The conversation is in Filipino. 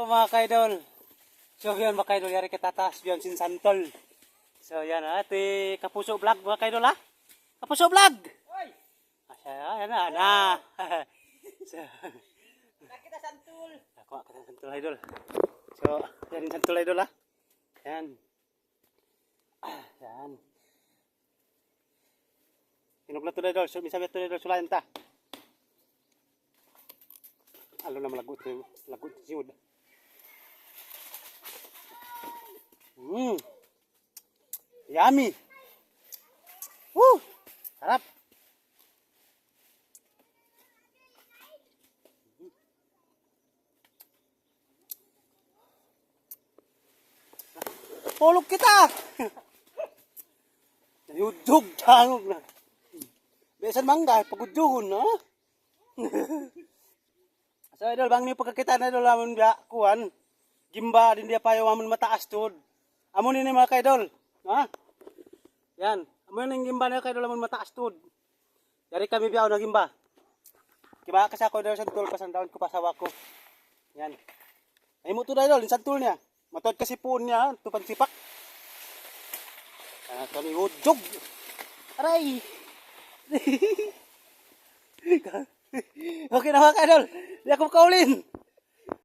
ko mga kaidol. So yan mga kaidol, yari kitatas biyan sin santol. So yan ati Kapuso Vlog mga kaidol ha. Kapuso Vlog. Oy, Asya yan na. So nakita santul. ako kita santol idol. So yan santol idol ha. Yan. Yan. Kinuglat to idol, so misabi to idol sulayan ta. Alo na malagot siud. Yummy. Woo! Sarap. Polok kita. Yudog tangog na. Besan mangga pagudjugon no. So idol bang ni pagkakita na idol amon dia kuan. Gimba din dia payo amon mataas tud. Amon ini mga kaidol, ha? Yan, amon ning gimba na kaidol amon mataas tud. Dari kami biyaw na gimba. Kiba kasi ako idol sa tul pasandaon ko pasawa ko. Yan. Ay mo tud idol sa tul niya. Matod kasi puon niya, tupan sipak. Kami hudjog. Aray. Okay na mga kaidol. Di ako makaulin.